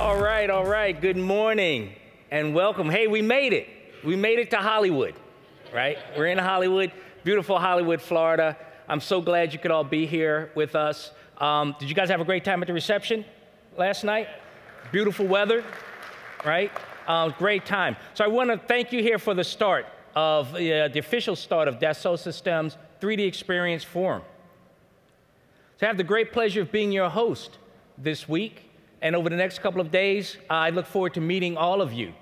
All right. Good morning and welcome. Hey, we made it. We made it to Hollywood, right? We're in Hollywood, beautiful Hollywood, Florida. I'm so glad you could all be here with us. Did you guys have a great time at the reception last night? Beautiful weather, right? Great time. So I want to thank you here for the start of the official start of Dassault Systèmes 3D Experience Forum. So I have the great pleasure of being your host this week. And over the next couple of days, I look forward to meeting all of you.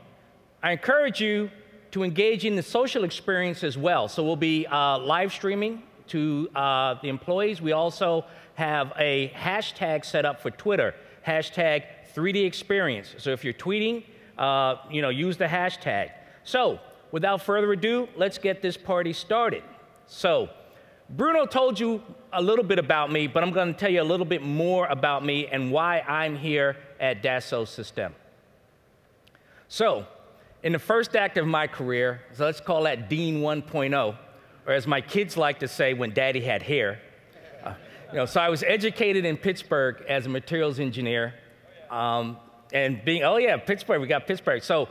I encourage you to engage in the social experience as well. So we'll be live streaming to the employees. We also have a hashtag set up for Twitter, hashtag 3DEXPERIENCE. So if you're tweeting, use the hashtag. So without further ado, let's get this party started. So Bruno told you a little bit about me, but I'm going to tell you a little bit more about me and why I'm here at Dassault Systèmes. So in the first act of my career, so let's call that Dean 1.0, or as my kids like to say, when daddy had hair. So I was educated in Pittsburgh as a materials engineer. Pittsburgh, we got Pittsburgh. So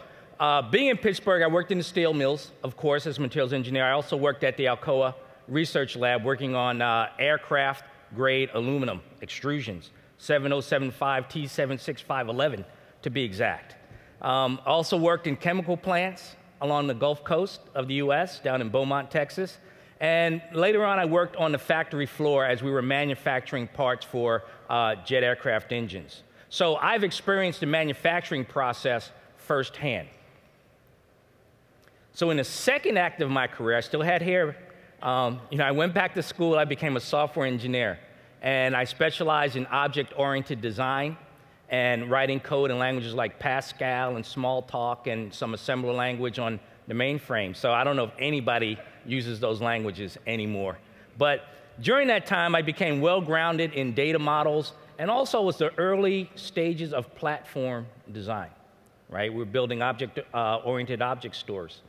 being in Pittsburgh, I worked in the steel mills, of course, as a materials engineer. I also worked at the Alcoa Research Lab working on aircraft-grade aluminum extrusions, 7075 T76511 to be exact. Also worked in chemical plants along the Gulf Coast of the US, down in Beaumont, Texas. And later on, I worked on the factory floor as we were manufacturing parts for jet aircraft engines. So I've experienced the manufacturing process firsthand. So in the second act of my career, I still had hair. I went back to school. I became a software engineer, and I specialized in object-oriented design and writing code in languages like Pascal and Smalltalk and some assembler language on the mainframe. So I don't know if anybody uses those languages anymore. But during that time, I became well-grounded in data models and also was the early stages of platform design, right? We're building oriented object stores.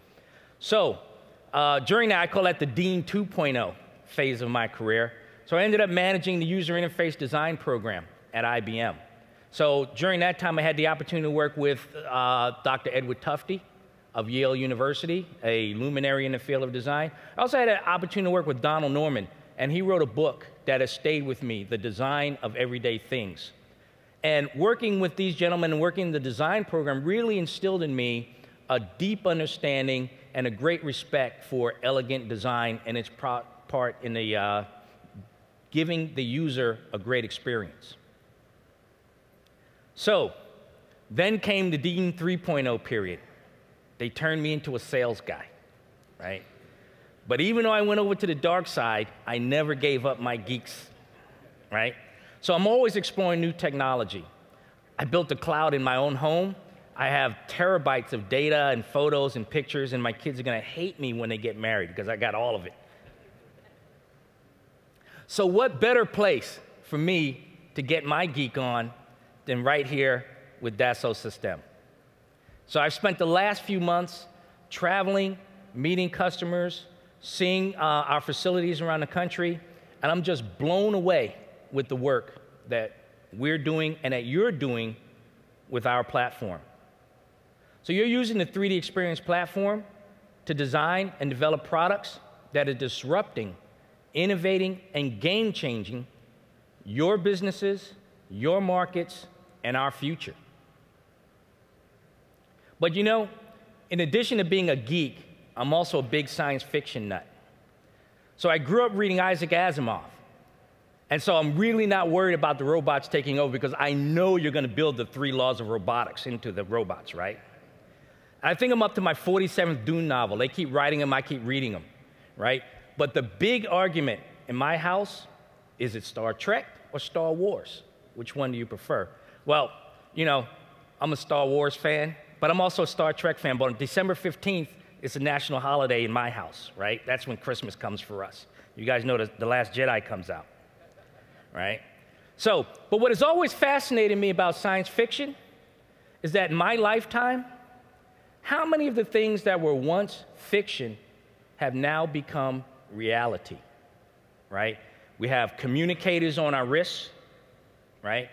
So during that, I call that the Dean 2.0 phase of my career. So I ended up managing the user interface design program at IBM. So during that time, I had the opportunity to work with Dr. Edward Tufte of Yale University, a luminary in the field of design. I also had an opportunity to work with Donald Norman, and he wrote a book that has stayed with me, The Design of Everyday Things. And working with these gentlemen and working in the design program really instilled in me a deep understanding and a great respect for elegant design and its part in the giving the user a great experience. So then came the Dean 3.0 period. They turned me into a sales guy, right? But even though I went over to the dark side, I never gave up my geeks, right? So I'm always exploring new technology. I built a cloud in my own home. I have terabytes of data and photos and pictures, and my kids are going to hate me when they get married because I got all of it. So what better place for me to get my geek on than right here with Dassault Systèmes? So I've spent the last few months traveling, meeting customers, seeing our facilities around the country, and I'm just blown away with the work that we're doing and that you're doing with our platform. So you're using the 3D Experience platform to design and develop products that are disrupting, innovating, and game-changing your businesses, your markets, and our future. But in addition to being a geek, I'm also a big science fiction nut. So I grew up reading Isaac Asimov. And so I'm really not worried about the robots taking over because I know you're going to build the 3 laws of robotics into the robots, right? I think I'm up to my 47th Dune novel. They keep writing them, I keep reading them, right? But the big argument in my house, is it Star Trek or Star Wars? Which one do you prefer? Well, I'm a Star Wars fan, but I'm also a Star Trek fan. But on December 15th, it's a national holiday in my house, right? That's when Christmas comes for us. You guys know The Last Jedi comes out, right? So, but what has always fascinated me about science fiction is that in my lifetime, how many of the things that were once fiction have now become reality, right? We have communicators on our wrists, right?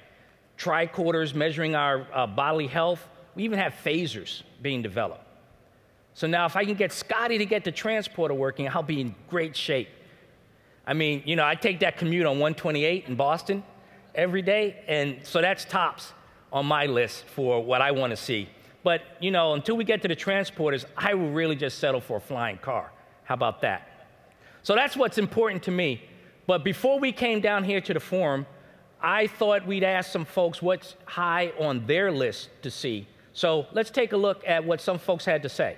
tricorders measuring our bodily health. We even have phasers being developed. So now if I can get Scotty to get the transporter working, I'll be in great shape. I mean, you know, I take that commute on 128 in Boston every day, and so that's tops on my list for what I want to see. But, you know, until we get to the transporters, I will really just settle for a flying car. How about that? So that's what's important to me. But before we came down here to the forum, I thought we'd ask some folks what's high on their list to see. So let's take a look at what some folks had to say.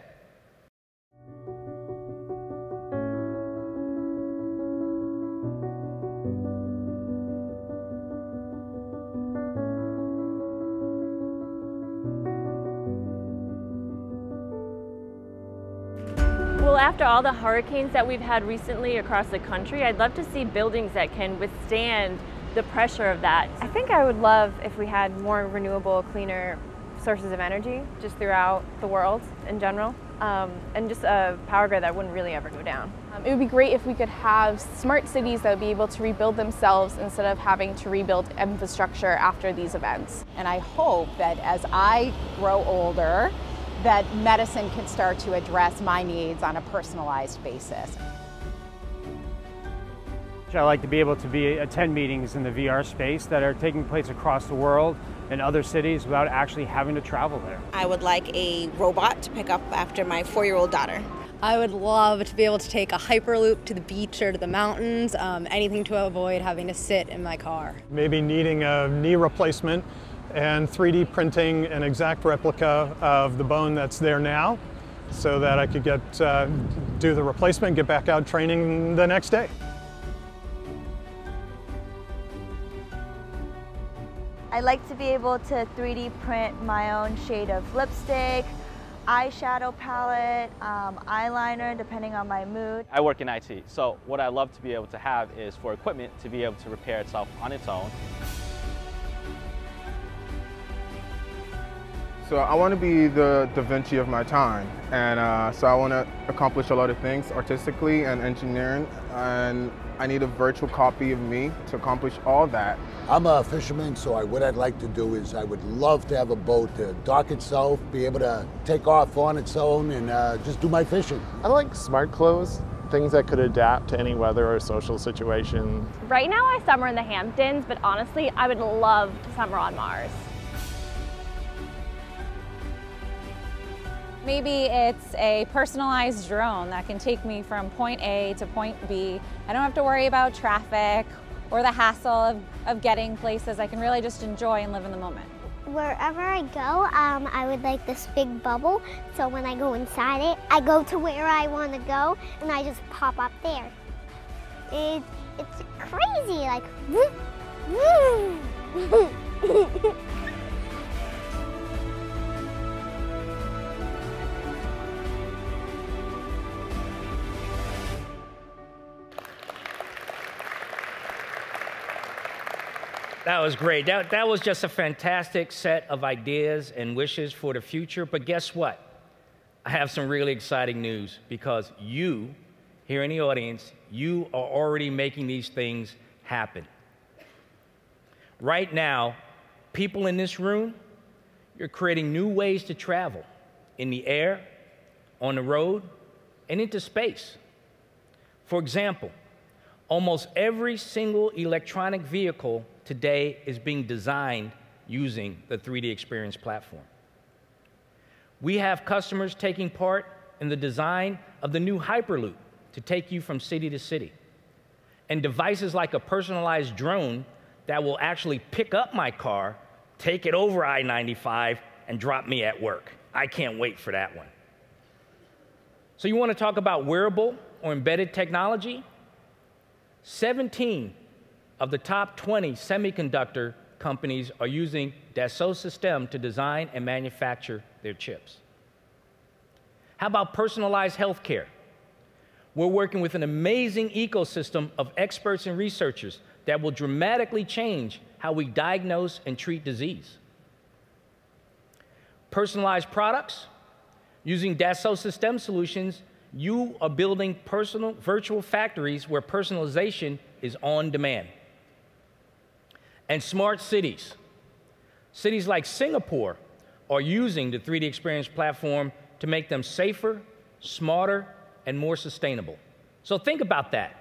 Well, after all the hurricanes that we've had recently across the country, I'd love to see buildings that can withstand the pressure of that. I think I would love if we had more renewable, cleaner sources of energy just throughout the world in general, and just a power grid that wouldn't really ever go down. It would be great if we could have smart cities that would be able to rebuild themselves instead of having to rebuild infrastructure after these events. And I hope that as I grow older, that medicine can start to address my needs on a personalized basis. I like to be able to attend meetings in the VR space that are taking place across the world in other cities without actually having to travel there. I would like a robot to pick up after my 4-year-old daughter. I would love to be able to take a Hyperloop to the beach or to the mountains, anything to avoid having to sit in my car. Maybe needing a knee replacement and 3D printing an exact replica of the bone that's there now so that I could do the replacement, get back out training the next day. I like to be able to 3D print my own shade of lipstick, eyeshadow palette, eyeliner, depending on my mood. I work in IT, so what I love to be able to have is for equipment to be able to repair itself on its own. So I want to be the Da Vinci of my time, and so I want to accomplish a lot of things artistically and engineering, and I need a virtual copy of me to accomplish all that. I'm a fisherman, so what I'd like to do is I would love to have a boat to dock itself, be able to take off on its own, and just do my fishing. I like smart clothes, things that could adapt to any weather or social situation. Right now I summer in the Hamptons, but honestly, I would love to summer on Mars. Maybe it's a personalized drone that can take me from point A to point B. I don't have to worry about traffic or the hassle of getting places. I can really just enjoy and live in the moment. Wherever I go, I would like this big bubble, so when I go inside it, I go to where I want to go, and I just pop up there. It's crazy, like, woo, woo. That was great. That was just a fantastic set of ideas and wishes for the future. But guess what? I have some really exciting news, because you, here in the audience, you are already making these things happen. Right now, people in this room, you're creating new ways to travel in the air, on the road, and into space. For example, almost every single electronic vehicle today is being designed using the 3DEXPERIENCE platform. We have customers taking part in the design of the new Hyperloop to take you from city to city, and devices like a personalized drone that will actually pick up my car, take it over I-95, and drop me at work. I can't wait for that one. So you want to talk about wearable or embedded technology? 17 of the top 20 semiconductor companies are using Dassault Systèmes to design and manufacture their chips. How about personalized healthcare? We're working with an amazing ecosystem of experts and researchers that will dramatically change how we diagnose and treat disease. Personalized products? Using Dassault Systèmes solutions, you are building personal virtual factories where personalization is on demand. And smart cities. Cities like Singapore are using the 3DEXPERIENCE platform to make them safer, smarter, and more sustainable. So think about that.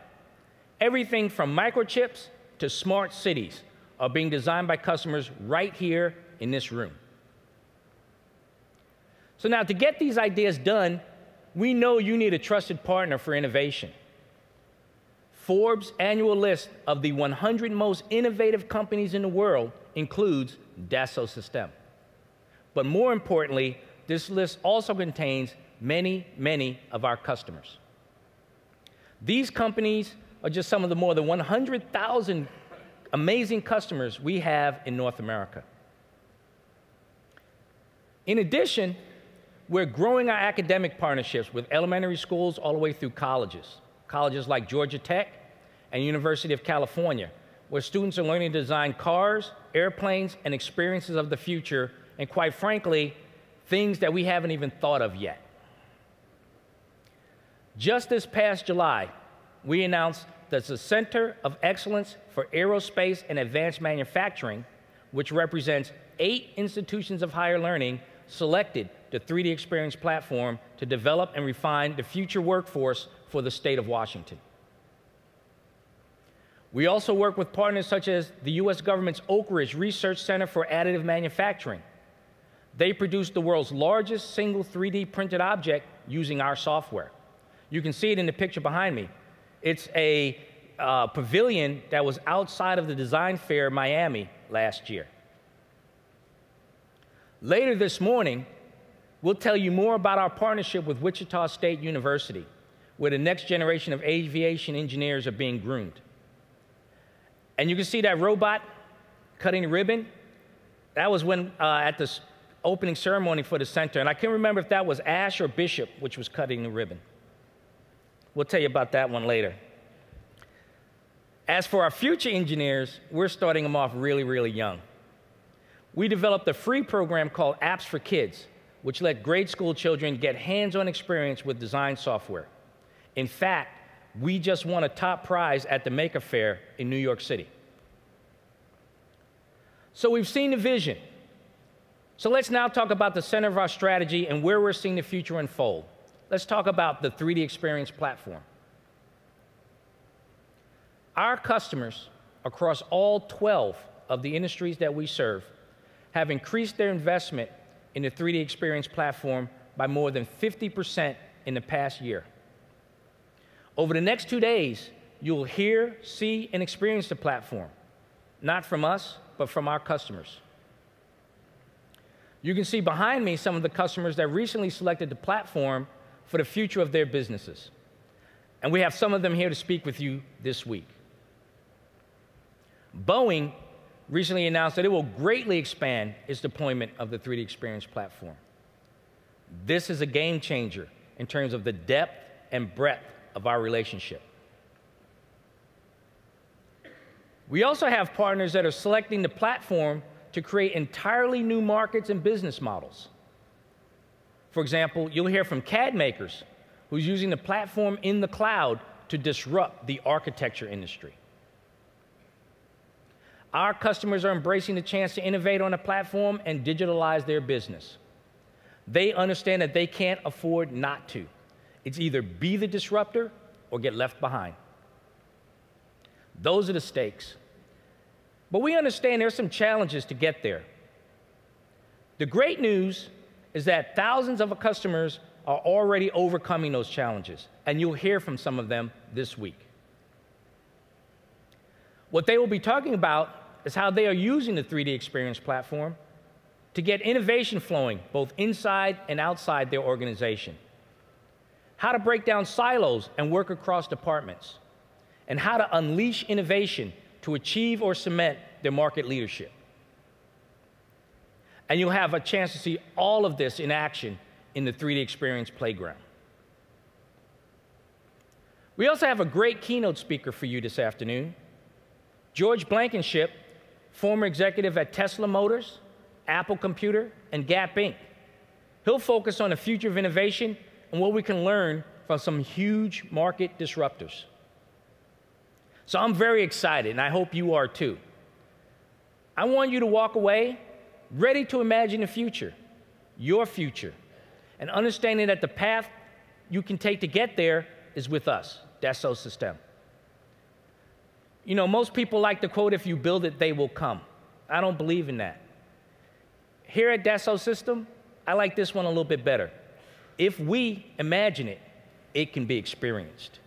Everything from microchips to smart cities are being designed by customers right here in this room. So now, to get these ideas done, we know you need a trusted partner for innovation. Forbes' annual list of the 100 most innovative companies in the world includes Dassault Systèmes. But more importantly, this list also contains many, many of our customers. These companies are just some of the more than 100,000 amazing customers we have in North America. In addition, we're growing our academic partnerships with elementary schools all the way through colleges. Colleges like Georgia Tech and University of California, where students are learning to design cars, airplanes, and experiences of the future, and quite frankly, things that we haven't even thought of yet. Just this past July, we announced that the Center of Excellence for Aerospace and Advanced Manufacturing, which represents 8 institutions of higher learning, selected the 3DEXPERIENCE platform to develop and refine the future workforce for the state of Washington. We also work with partners such as the US government's Oak Ridge Research Center for Additive Manufacturing. They produce the world's largest single 3D printed object using our software. You can see it in the picture behind me. It's a pavilion that was outside of the Design Fair in Miami last year. Later this morning, we'll tell you more about our partnership with Wichita State University, where the next generation of aviation engineers are being groomed. And you can see that robot cutting the ribbon. That was when at the opening ceremony for the center. And I can't remember if that was Ash or Bishop, which was cutting the ribbon. We'll tell you about that one later. As for our future engineers, we're starting them off really, really young. We developed a free program called Apps for Kids, which let grade school children get hands-on experience with design software. In fact, we just won a top prize at the Maker Faire in New York City. So we've seen the vision. So let's now talk about the center of our strategy and where we're seeing the future unfold. Let's talk about the 3DEXPERIENCE platform. Our customers across all 12 of the industries that we serve have increased their investment in the 3DEXPERIENCE platform by more than 50% in the past year. Over the next 2 days, you'll hear, see, and experience the platform, not from us, but from our customers. You can see behind me some of the customers that recently selected the platform for the future of their businesses. And we have some of them here to speak with you this week. Boeing recently announced that it will greatly expand its deployment of the 3DEXPERIENCE platform. This is a game changer in terms of the depth and breadth of our relationship. We also have partners that are selecting the platform to create entirely new markets and business models. For example, you'll hear from CAD makers who's using the platform in the cloud to disrupt the architecture industry. Our customers are embracing the chance to innovate on a platform and digitalize their business. They understand that they can't afford not to. It's either be the disruptor or get left behind. Those are the stakes. But we understand there's some challenges to get there. The great news is that thousands of our customers are already overcoming those challenges, and you'll hear from some of them this week. What they will be talking about is how they are using the 3DEXPERIENCE platform to get innovation flowing both inside and outside their organization, how to break down silos and work across departments, and how to unleash innovation to achieve or cement their market leadership. And you'll have a chance to see all of this in action in the 3DEXPERIENCE playground. We also have a great keynote speaker for you this afternoon. George Blankenship, former executive at Tesla Motors, Apple Computer, and Gap Inc. He'll focus on the future of innovation and what we can learn from some huge market disruptors. So I'm very excited, and I hope you are too. I want you to walk away ready to imagine the future, your future, and understanding that the path you can take to get there is with us, Dassault Systèmes. You know, most people like to quote, if you build it, they will come. I don't believe in that. Here at Dassault Systèmes, I like this one a little bit better. If we imagine it, it can be experienced.